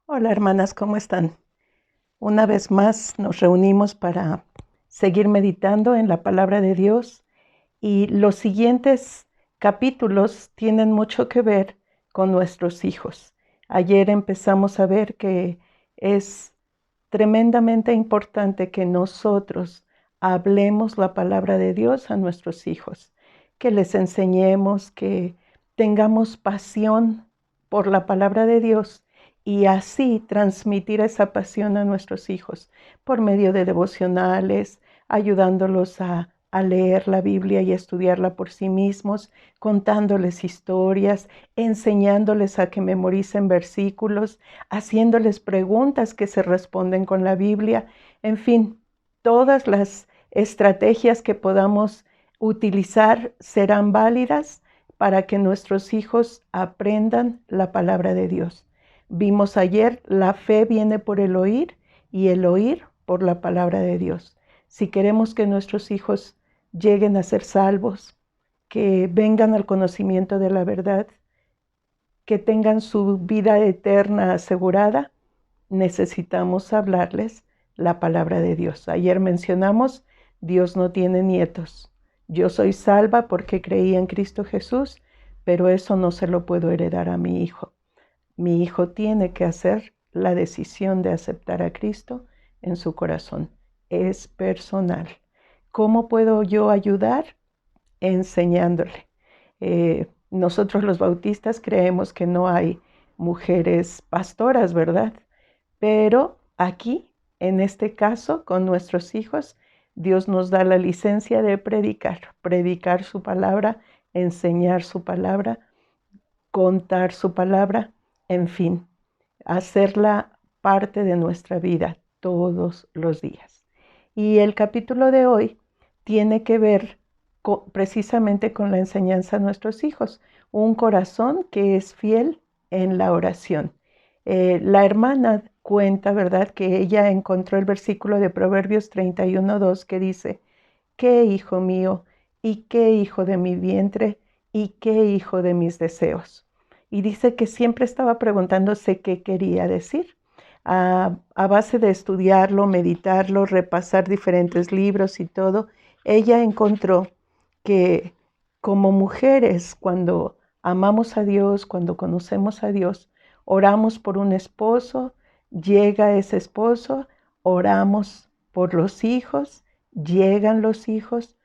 Hola hermanas, ¿cómo están? Una vez más nos reunimos para seguir meditando en la palabra de Dios y los siguientes capítulos tienen mucho que ver con nuestros hijos. Ayer empezamos a ver que es tremendamente importante que nosotros hablemos la palabra de Dios a nuestros hijos, que les enseñemos, que tengamos pasión por la palabra de Dios y así transmitir esa pasión a nuestros hijos por medio de devocionales, ayudándolos a leer la Biblia y estudiarla por sí mismos, contándoles historias, enseñándoles a que memoricen versículos, haciéndoles preguntas que se responden con la Biblia, en fin, todas las estrategias que podamos utilizar serán válidas para que nuestros hijos aprendan la palabra de Dios. Vimos ayer, la fe viene por el oír y el oír por la palabra de Dios. Si queremos que nuestros hijos lleguen a ser salvos, que vengan al conocimiento de la verdad, que tengan su vida eterna asegurada, necesitamos hablarles la palabra de Dios. Ayer mencionamos, Dios no tiene nietos. Yo soy salva porque creí en Cristo Jesús, pero eso no se lo puedo heredar a mi hijo. Mi hijo tiene que hacer la decisión de aceptar a Cristo en su corazón. Es personal. ¿Cómo puedo yo ayudar? Enseñándole. Nosotros los bautistas creemos que no hay mujeres pastoras, ¿verdad? Pero aquí, en este caso, con nuestros hijos, Dios nos da la licencia de predicar su palabra, enseñar su palabra, contar su palabra, en fin, hacerla parte de nuestra vida todos los días. Y el capítulo de hoy tiene que ver precisamente con la enseñanza a nuestros hijos, un corazón que es fiel en la oración. La hermana cuenta, ¿verdad?, que ella encontró el versículo de Proverbios 31:2 que dice: ¿qué hijo mío y qué hijo de mi vientre y qué hijo de mis deseos? Y dice que siempre estaba preguntándose qué quería decir. A base de estudiarlo, meditarlo, repasar diferentes libros y todo, ella encontró que como mujeres, cuando amamos a Dios, cuando conocemos a Dios, oramos por un esposo, llega ese esposo, oramos por los hijos, llegan los hijos,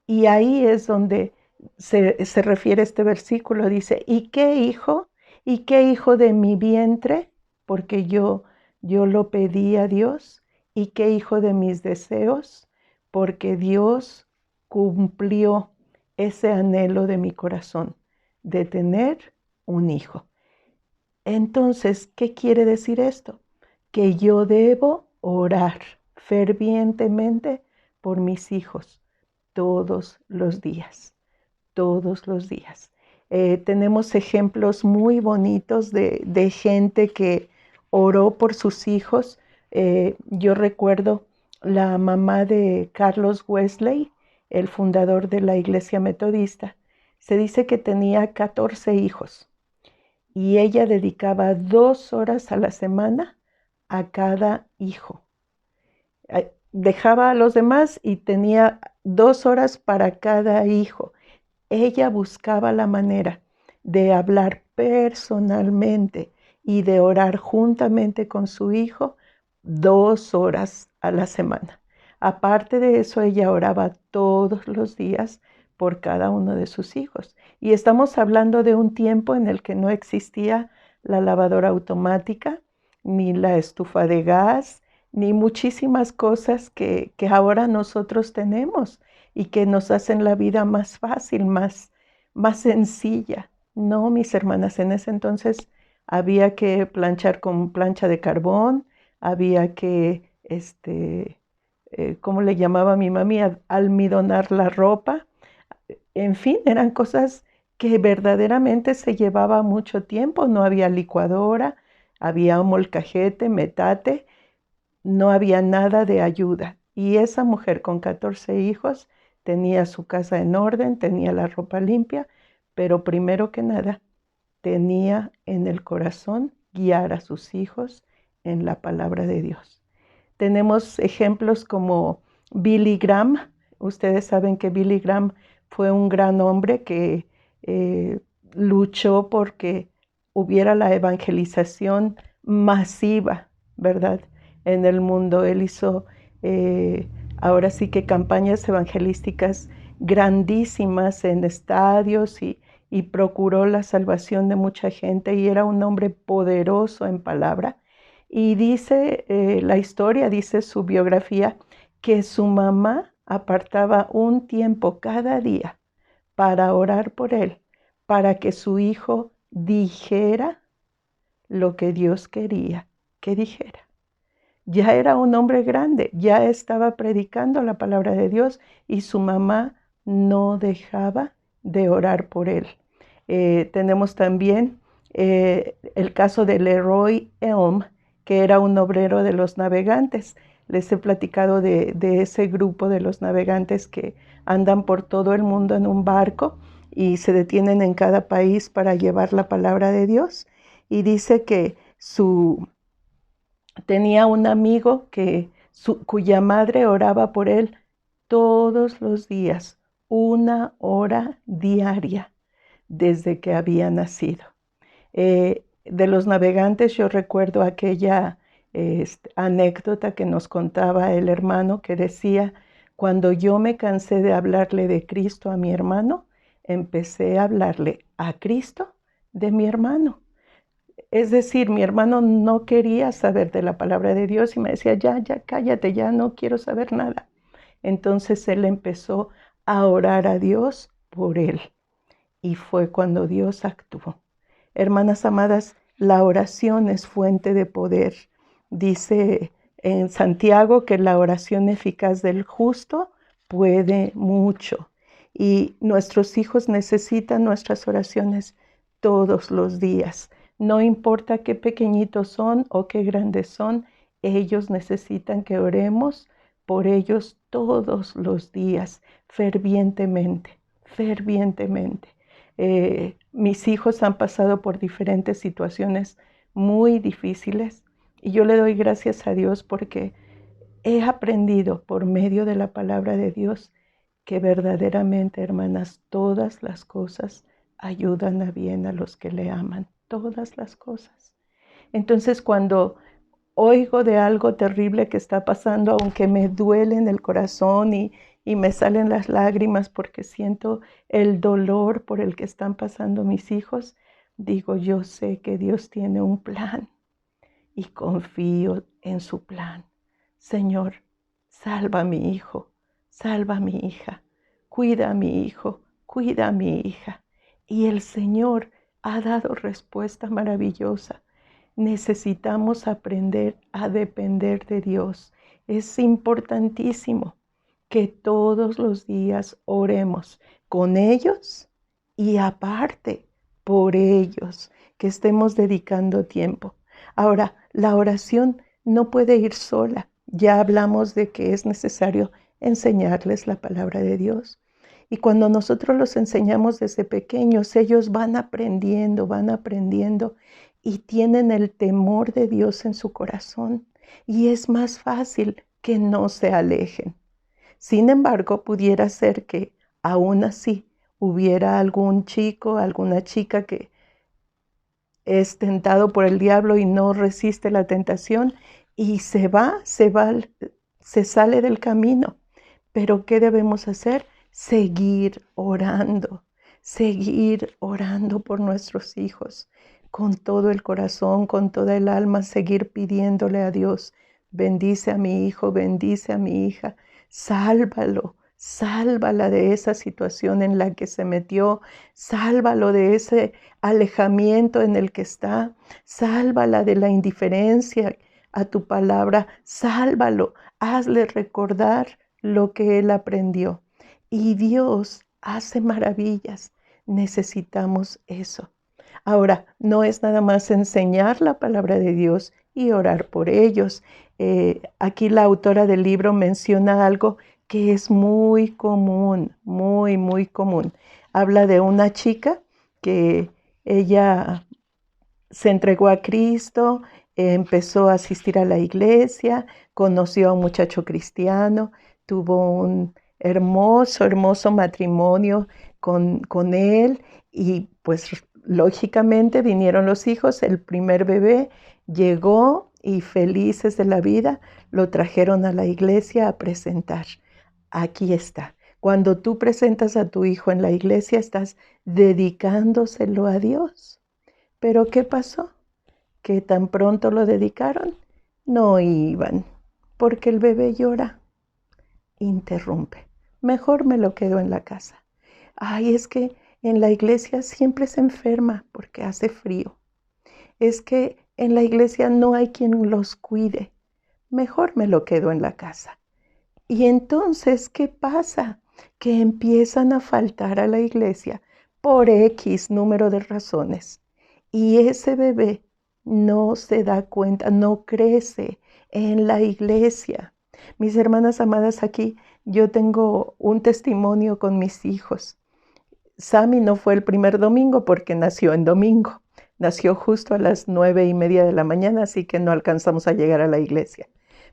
y ahí es donde se refiere este versículo. Dice: ¿y qué hijo? ¿Y qué hijo de mi vientre? Porque yo lo pedí a Dios. ¿Y qué hijo de mis deseos? Porque Dios cumplió ese anhelo de mi corazón de tener un hijo. Entonces, ¿qué quiere decir esto? Que yo debo orar fervientemente por mis hijos todos los días, todos los días. Tenemos ejemplos muy bonitos de gente que oró por sus hijos. Yo recuerdo la mamá de Carlos Wesley, el fundador de la Iglesia Metodista. Se dice que tenía 14 hijos y ella dedicaba 2 horas a la semana a cada hijo. Dejaba a los demás y tenía 2 horas para cada hijo. Ella buscaba la manera de hablar personalmente y de orar juntamente con su hijo 2 horas a la semana. Aparte de eso, ella oraba todos los días por cada uno de sus hijos. Y estamos hablando de un tiempo en el que no existía la lavadora automática, ni la estufa de gas, ni muchísimas cosas que ahora nosotros tenemos y que nos hacen la vida más fácil, más sencilla. No, mis hermanas, en ese entonces había que planchar con plancha de carbón, había que, ¿cómo le llamaba mi mami? Almidonar la ropa. En fin, eran cosas que verdaderamente se llevaba mucho tiempo. No había licuadora, había molcajete, metate, no había nada de ayuda. Y esa mujer con 14 hijos tenía su casa en orden, tenía la ropa limpia, pero primero que nada tenía en el corazón guiar a sus hijos en la palabra de Dios. Tenemos ejemplos como Billy Graham. Ustedes saben que Billy Graham fue un gran hombre que luchó porque hubiera la evangelización masiva, ¿verdad?, en el mundo. Él hizo ahora sí que campañas evangelísticas grandísimas en estadios y procuró la salvación de mucha gente, y era un hombre poderoso en palabra. Y dice la historia, dice su biografía, que su mamá apartaba un tiempo cada día para orar por él, para que su hijo dijera lo que Dios quería que dijera. Ya era un hombre grande, ya estaba predicando la palabra de Dios, y su mamá no dejaba de orar por él. Tenemos también el caso de Leroy Elm, que era un obrero de los navegantes. Les he platicado de ese grupo de los navegantes que andan por todo el mundo en un barco y se detienen en cada país para llevar la palabra de Dios. Y dice que tenía un amigo cuya madre oraba por él todos los días, 1 hora diaria, desde que había nacido. De los navegantes yo recuerdo aquella anécdota que nos contaba el hermano, que decía: cuando yo me cansé de hablarle de Cristo a mi hermano, empecé a hablarle a Cristo de mi hermano. Es decir, mi hermano no quería saber de la palabra de Dios y me decía: ya, cállate, ya no quiero saber nada. Entonces él empezó a orar a Dios por él, y fue cuando Dios actuó. Hermanas amadas, la oración es fuente de poder. Dice en Santiago que la oración eficaz del justo puede mucho. Y nuestros hijos necesitan nuestras oraciones todos los días. No importa qué pequeñitos son o qué grandes son, ellos necesitan que oremos por ellos todos los días, fervientemente, fervientemente. Mis hijos han pasado por diferentes situaciones muy difíciles, y yo le doy gracias a Dios porque he aprendido por medio de la palabra de Dios que verdaderamente, hermanas, todas las cosas ayudan a bien a los que le aman, todas las cosas. Entonces, cuando oigo de algo terrible que está pasando, aunque me duele en el corazón y me salen las lágrimas porque siento el dolor por el que están pasando mis hijos, digo: yo sé que Dios tiene un plan y confío en su plan. Señor, salva a mi hijo, salva a mi hija, cuida a mi hijo, cuida a mi hija. Y el Señor ha dado respuesta maravillosa. Necesitamos aprender a depender de Dios. Es importantísimo que todos los días oremos con ellos y aparte por ellos, que estemos dedicando tiempo. Ahora, la oración no puede ir sola. Ya hablamos de que es necesario enseñarles la palabra de Dios. Y cuando nosotros los enseñamos desde pequeños, ellos van aprendiendo y tienen el temor de Dios en su corazón. Y es más fácil que no se alejen. Sin embargo, pudiera ser que aún así hubiera algún chico, alguna chica que es tentado por el diablo y no resiste la tentación y se sale del camino. Pero ¿qué debemos hacer? Seguir orando por nuestros hijos, con todo el corazón, con toda el alma, seguir pidiéndole a Dios: bendice a mi hijo, bendice a mi hija, sálvala de esa situación en la que se metió, sálvalo de ese alejamiento en el que está, sálvala de la indiferencia a tu palabra, sálvalo, hazle recordar lo que él aprendió. Y Dios hace maravillas. Necesitamos eso. Ahora, no es nada más enseñar la palabra de Dios y orar por ellos. Aquí la autora del libro menciona algo que es muy común, muy común. Habla de una chica que ella se entregó a Cristo, empezó a asistir a la iglesia, conoció a un muchacho cristiano, tuvo un hermoso, hermoso matrimonio con él y pues lógicamente vinieron los hijos, el primer bebé llegó y felices de la vida lo trajeron a la iglesia a presentar. Aquí está. Cuando tú presentas a tu hijo en la iglesia, estás dedicándoselo a Dios. Pero ¿qué pasó? Que tan pronto lo dedicaron, no iban, porque el bebé llora, interrumpe. Mejor me lo quedo en la casa. Ay, es que en la iglesia siempre se enferma porque hace frío. Es que en la iglesia no hay quien los cuide. Mejor me lo quedo en la casa. Y entonces, ¿qué pasa? Que empiezan a faltar a la iglesia por X número de razones. Y ese bebé no se da cuenta, no crece en la iglesia. Mis hermanas amadas, aquí yo tengo un testimonio con mis hijos. Sammy no fue el primer domingo porque nació en domingo. Nació justo a las 9:30 de la mañana, así que no alcanzamos a llegar a la iglesia.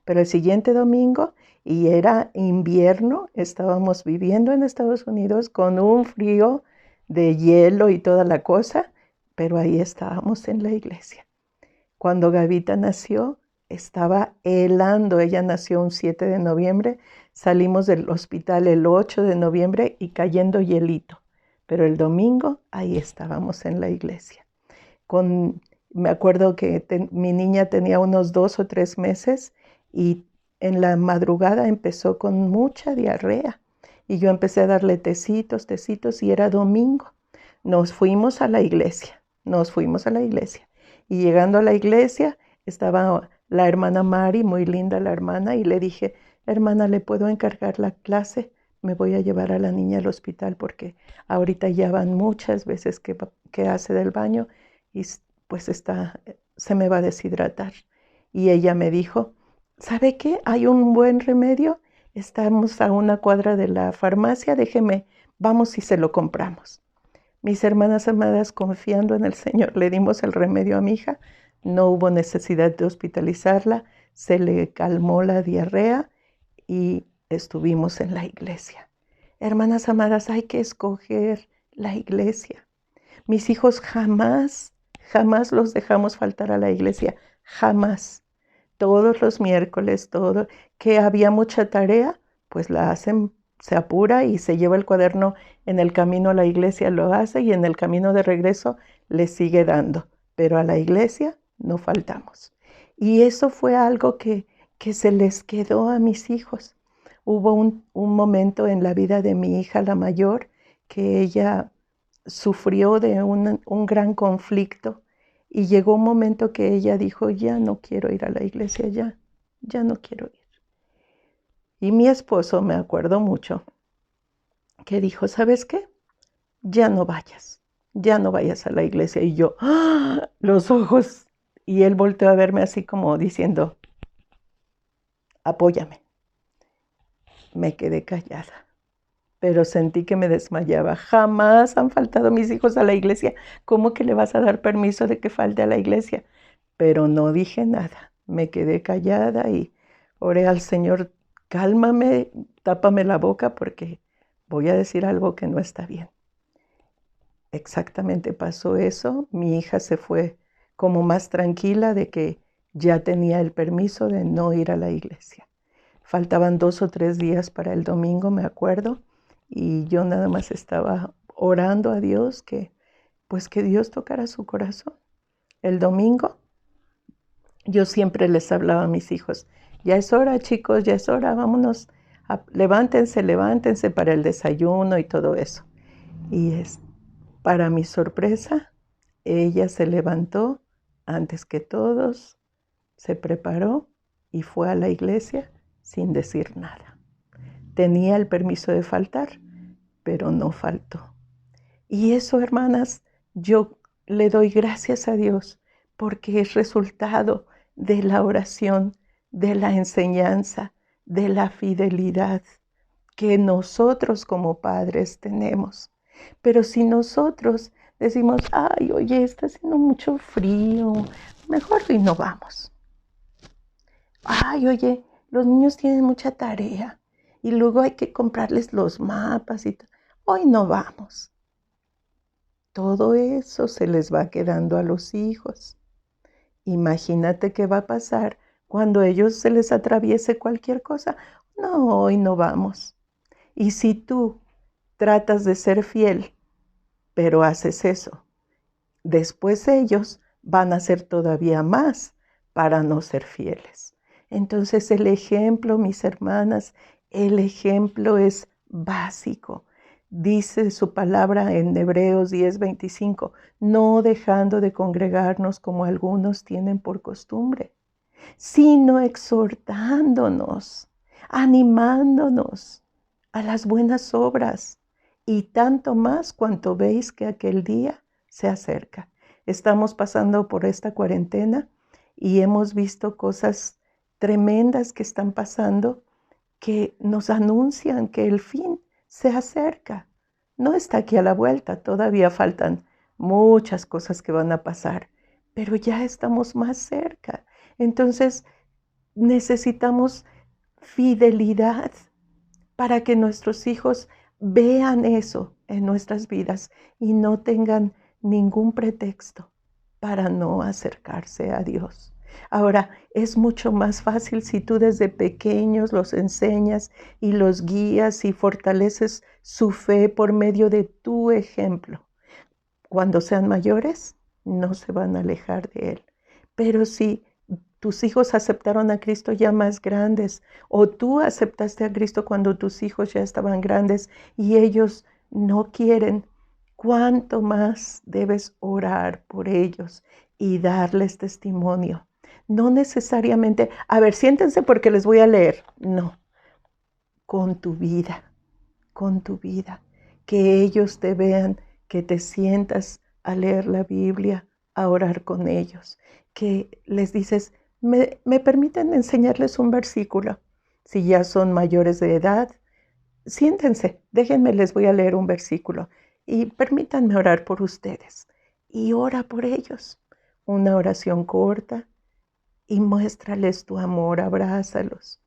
Pero el siguiente domingo, y era invierno, estábamos viviendo en Estados Unidos con un frío de hielo y toda la cosa, pero ahí estábamos en la iglesia. Cuando Gavita nació, estaba helando. Ella nació un 7 de noviembre, salimos del hospital el 8 de noviembre y cayendo hielito. Pero el domingo ahí estábamos en la iglesia. Me acuerdo que mi niña tenía unos 2 o 3 meses y en la madrugada empezó con mucha diarrea. Y yo empecé a darle tecitos y era domingo. Nos fuimos a la iglesia. Y llegando a la iglesia estaba la hermana Mari, muy linda la hermana, y le dije, hermana, ¿le puedo encargar la clase? Me voy a llevar a la niña al hospital porque ahorita ya van muchas veces que hace del baño y pues se me va a deshidratar. Y ella me dijo, ¿sabe qué? Hay un buen remedio. Estamos a una cuadra de la farmacia, vamos y se lo compramos. Mis hermanas amadas, confiando en el Señor, le dimos el remedio a mi hija. No hubo necesidad de hospitalizarla, se le calmó la diarrea y estuvimos en la iglesia. Hermanas amadas, hay que escoger la iglesia. Mis hijos jamás los dejamos faltar a la iglesia, jamás. Todos los miércoles, que había mucha tarea, pues la hacen, se apura y se lleva el cuaderno en el camino a la iglesia, lo hace y en el camino de regreso le sigue dando. Pero a la iglesia no faltamos. Y eso fue algo que se les quedó a mis hijos. Hubo un momento en la vida de mi hija, la mayor, que ella sufrió de un gran conflicto y llegó un momento que ella dijo, ya no quiero ir a la iglesia, ya no quiero ir. Y mi esposo, me acuerdo mucho, que dijo, ¿sabes qué? Ya no vayas a la iglesia. Y yo, ¡ah! Los ojos, y él volteó a verme así como diciendo, apóyame. Me quedé callada, pero sentí que me desmayaba. Jamás han faltado mis hijos a la iglesia. ¿Cómo que le vas a dar permiso de que falte a la iglesia? Pero no dije nada. Me quedé callada y oré al Señor, cálmame, tápame la boca porque voy a decir algo que no está bien. Exactamente pasó eso. Mi hija se fue como más tranquila de que ya tenía el permiso de no ir a la iglesia. Faltaban 2 o 3 días para el domingo, me acuerdo, y yo nada más estaba orando a Dios que Dios tocara su corazón. El domingo yo siempre les hablaba a mis hijos, ya es hora, chicos, ya es hora, vámonos, levántense para el desayuno y todo eso. Y para mi sorpresa, ella se levantó antes que todos, se preparó y fue a la iglesia sin decir nada. Tenía el permiso de faltar, pero no faltó. Y eso, hermanas, yo le doy gracias a Dios porque es resultado de la oración, de la enseñanza, de la fidelidad que nosotros como padres tenemos. Pero si nosotros decimos, ay, oye, está haciendo mucho frío, mejor y no vamos. Ay, oye, los niños tienen mucha tarea y luego hay que comprarles los mapas y todo. Hoy no vamos. Todo eso se les va quedando a los hijos. Imagínate qué va a pasar cuando a ellos se les atraviese cualquier cosa. No, hoy no vamos. Y si tú tratas de ser fiel, pero haces eso, después ellos van a ser todavía más para no ser fieles. Entonces el ejemplo, mis hermanas, el ejemplo es básico. Dice su palabra en Hebreos 10:25, no dejando de congregarnos como algunos tienen por costumbre, sino exhortándonos, animándonos a las buenas obras, y tanto más cuanto veis que aquel día se acerca. Estamos pasando por esta cuarentena y hemos visto cosas tremendas que están pasando que nos anuncian que el fin se acerca. No está aquí a la vuelta, todavía faltan muchas cosas que van a pasar, pero ya estamos más cerca. Entonces necesitamos fidelidad para que nuestros hijos vean eso en nuestras vidas y no tengan ningún pretexto para no acercarse a Dios. Ahora, es mucho más fácil si tú desde pequeños los enseñas y los guías y fortaleces su fe por medio de tu ejemplo. Cuando sean mayores, no se van a alejar de Él. Pero si tus hijos aceptaron a Cristo ya más grandes, o tú aceptaste a Cristo cuando tus hijos ya estaban grandes y ellos no quieren, ¿cuánto más debes orar por ellos y darles testimonio? No necesariamente, a ver, siéntense porque les voy a leer. No, con tu vida, con tu vida. Que ellos te vean, que te sientas a leer la Biblia, a orar con ellos. Que les dices, ¿me permiten enseñarles un versículo? Si ya son mayores de edad, siéntense, déjenme, les voy a leer un versículo y permítanme orar por ustedes. Y ora por ellos. Una oración corta y muéstrales tu amor, abrázalos.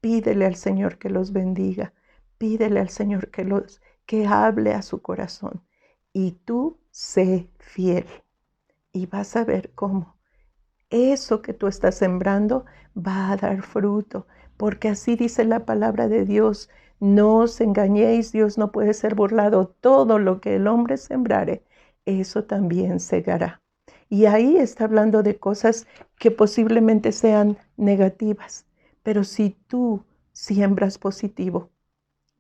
Pídele al Señor que los bendiga. Pídele al Señor que hable a su corazón. Y tú sé fiel. Y vas a ver cómo eso que tú estás sembrando va a dar fruto. Porque así dice la palabra de Dios. No os engañéis, Dios no puede ser burlado. Todo lo que el hombre sembrare, eso también segará. Y ahí está hablando de cosas que posiblemente sean negativas. Pero si tú siembras positivo,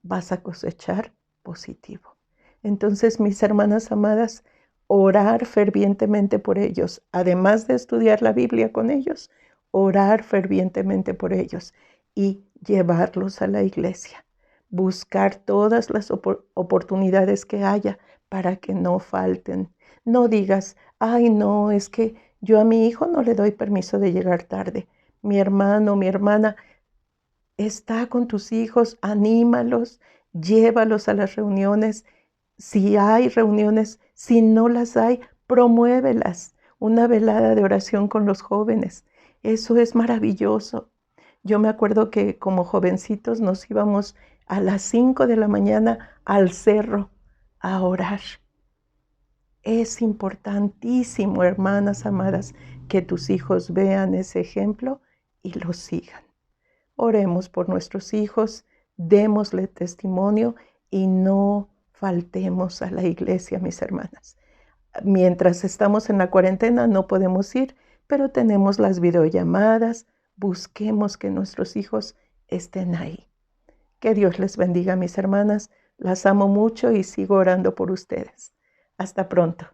vas a cosechar positivo. Entonces, mis hermanas amadas, orar fervientemente por ellos, además de estudiar la Biblia con ellos, orar fervientemente por ellos y llevarlos a la iglesia. Buscar todas las oportunidades que haya para que no falten. No digas, ay, no, es que yo a mi hijo no le doy permiso de llegar tarde. Mi hermano, mi hermana, está con tus hijos, anímalos, llévalos a las reuniones. Si hay reuniones, si no las hay, promuévelas. Una velada de oración con los jóvenes. Eso es maravilloso. Yo me acuerdo que como jovencitos nos íbamos a las 5 de la mañana al cerro a orar. Es importantísimo, hermanas amadas, que tus hijos vean ese ejemplo y lo sigan. Oremos por nuestros hijos, démosle testimonio y no faltemos a la iglesia, mis hermanas. Mientras estamos en la cuarentena no podemos ir, pero tenemos las videollamadas. Busquemos que nuestros hijos estén ahí. Que Dios les bendiga, mis hermanas. Las amo mucho y sigo orando por ustedes. Hasta pronto.